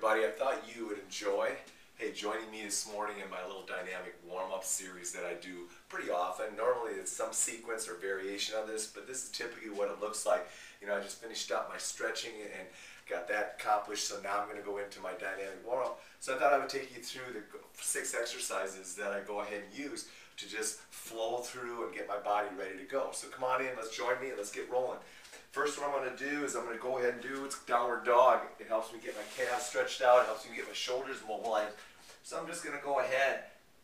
everybody. I thought you would enjoy joining me this morning in my little dynamic warm-up series that I do pretty often. Normally it's some sequence or variation of this, but this is typically what it looks like. You know, I just finished up my stretching and got that accomplished, so now I'm going to go into my dynamic warm-up. So I thought I would take you through the 6 exercises that I go ahead and use to just flow through and get my body ready to go. So come on in, let's join me and let's get rolling. First, what I'm going to do is I'm going to go ahead and do downward dog. It helps me get my calves stretched out. It helps me get my shoulders mobilized. So I'm just going to go ahead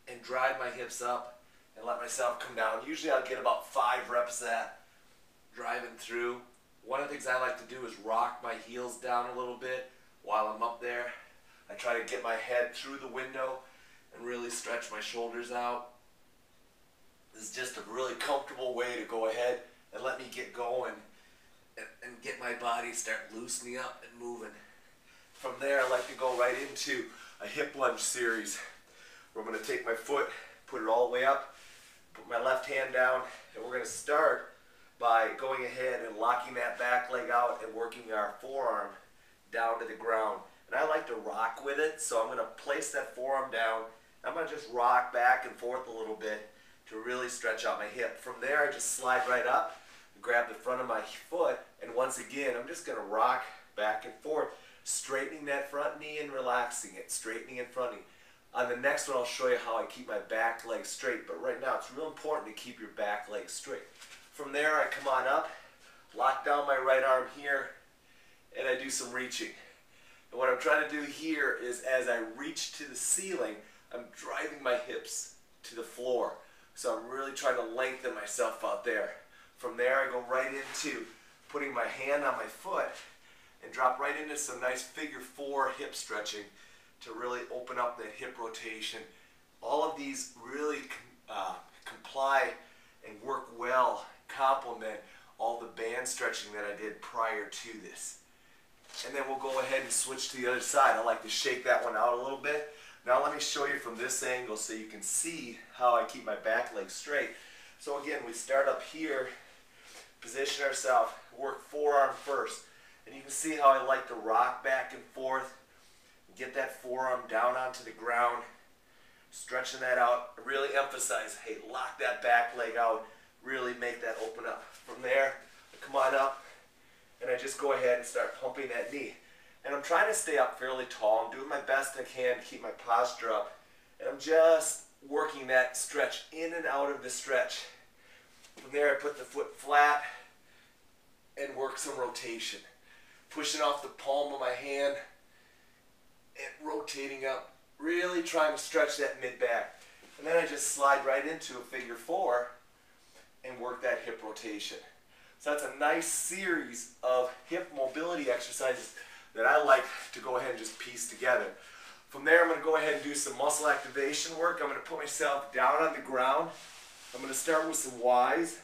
and drive my hips up and let myself come down. Usually I'll get about 5 reps of that driving through. One of the things I like to do is rock my heels down a little bit while I'm up there. I try to get my head through the window and really stretch my shoulders out. This is just a really comfortable way to go ahead and let me get going and get my body start loosening up and moving. From there, I like to go right into a hip lunge series where I'm going to take my foot, put it all the way up, put my left hand down, and we're going to start by going ahead and locking that back leg out and working our forearm down to the ground. And I like to rock with it, so I'm going to place that forearm down. I'm going to just rock back and forth a little bit to really stretch out my hip. From there, I just slide right up, grab the front of my foot, and once again, I'm just going to rock back and forth, straightening that front knee and relaxing it, straightening in front knee. On the next one, I'll show you how I keep my back leg straight, but right now, it's real important to keep your back leg straight. From there, I come on up, lock down my right arm here, and I do some reaching. And what I'm trying to do here is as I reach to the ceiling, I'm driving my hips to the floor. So I'm really trying to lengthen myself out there. From there, I go right into putting my hand on my foot and drop right into some nice figure 4 hip stretching to really open up that hip rotation. All of these really comply and work well, complement all the band stretching that I did prior to this. And then we'll go ahead and switch to the other side. I like to shake that one out a little bit. Now let me show you from this angle so you can see how I keep my back leg straight. So again, we start up here, position ourselves, work forearm first. And you can see how I like to rock back and forth, get that forearm down onto the ground, stretching that out. Really emphasize, hey, lock that back leg out, really make that open up. From there, I come on up, and I just go ahead and start pumping that knee. And I'm trying to stay up fairly tall. I'm doing my best I can to keep my posture up. And I'm just working that stretch in and out of the stretch. From there, I put the foot flat and work some rotation. Pushing off the palm of my hand and rotating up. Really trying to stretch that mid-back. And then I just slide right into a figure 4 and work that hip rotation. So that's a nice series of hip mobility exercises that I like to go ahead and just piece together. From there, I'm going to go ahead and do some muscle activation work. I'm going to put myself down on the ground. I'm going to start with some Ys.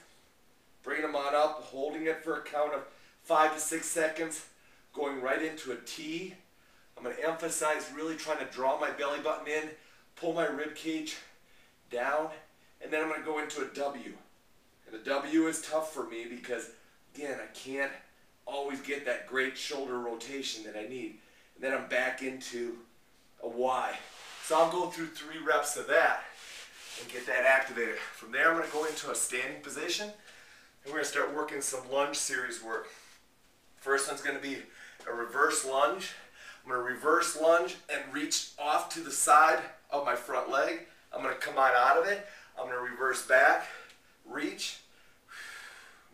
Bring them on up, holding it for a count of 5 to 6 seconds, going right into a T. I'm going to emphasize really trying to draw my belly button in, pull my rib cage down, and then I'm going to go into a W. And the W is tough for me because, again, I can't always get that great shoulder rotation that I need. And then I'm back into a Y. So I'll go through 3 reps of that and get that activated. From there, I'm going to go into a standing position, and we're going to start working some lunge series work. First one's going to be a reverse lunge. I'm going to reverse lunge and reach off to the side of my front leg. I'm going to come on out of it. I'm going to reverse back, reach,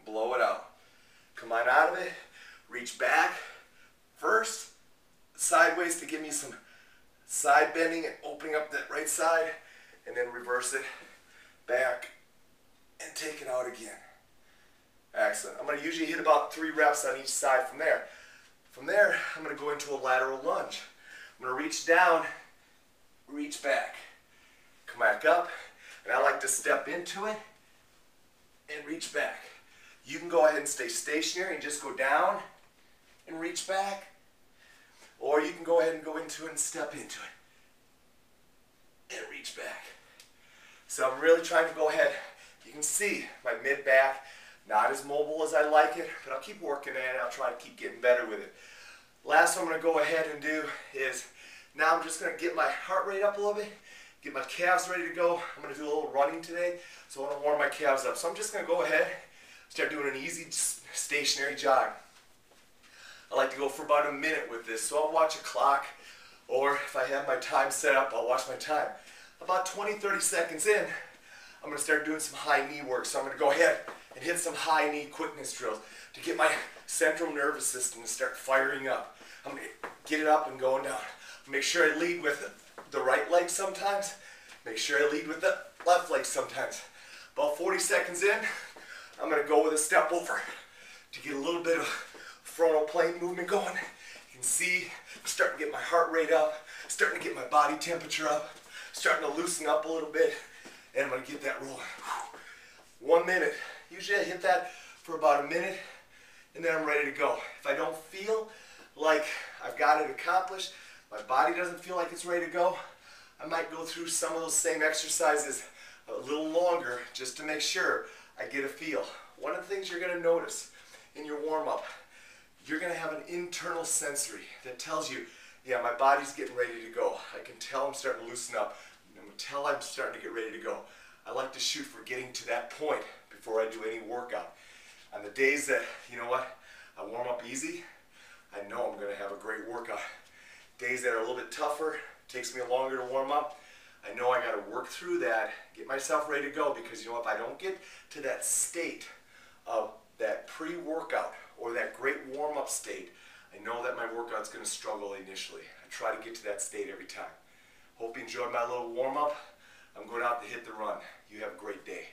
blow it out. Come on out of it, reach back, first, sideways to give me some side bending and opening up that right side, and then reverse it back and take it out again. Excellent. I'm going to usually hit about 3 reps on each side from there. From there, I'm going to go into a lateral lunge. I'm going to reach down, reach back, come back up, and I like to step into it and reach back. You can go ahead and stay stationary and just go down and reach back. Or you can go ahead and go into it and step into it and reach back. So I'm really trying to go ahead. You can see my mid-back, not as mobile as I like it, but I'll keep working at it. I'll try to keep getting better with it. Last one I'm going to go ahead and do is, now I'm just going to get my heart rate up a little bit, get my calves ready to go. I'm going to do a little running today, so I want to warm my calves up. So I'm just going to go ahead, start doing an easy stationary jog. I like to go for about a minute with this, so I'll watch a clock, or if I have my time set up, I'll watch my time. About 20-30 seconds in, I'm going to start doing some high knee work. So I'm going to go ahead and hit some high knee quickness drills to get my central nervous system to start firing up. I'm going to get it up and going down. Make sure I lead with the right leg sometimes. Make sure I lead with the left leg sometimes. About 40 seconds in, I'm going to go with a step over to get a little bit of frontal plane movement going. You can see I'm starting to get my heart rate up, starting to get my body temperature up, starting to loosen up a little bit, and I'm going to get that rolling. 1 minute. Usually I hit that for about a minute, and then I'm ready to go. If I don't feel like I've got it accomplished, my body doesn't feel like it's ready to go, I might go through some of those same exercises a little longer just to make sure I get a feel. One of the things you're going to notice in your warm-up, you're going to have an internal sensory that tells you, yeah, my body's getting ready to go. I can tell I'm starting to loosen up. I can tell I'm starting to get ready to go. I like to shoot for getting to that point before I do any workout. On the days that, you know what, I warm up easy, I know I'm going to have a great workout. Days that are a little bit tougher, takes me longer to warm up, I know I got to work through that, get myself ready to go, because you know, if I don't get to that state of that pre-workout or that great warm-up state, I know that my workout's going to struggle initially. I try to get to that state every time. Hope you enjoyed my little warm-up. I'm going out to hit the run. You have a great day.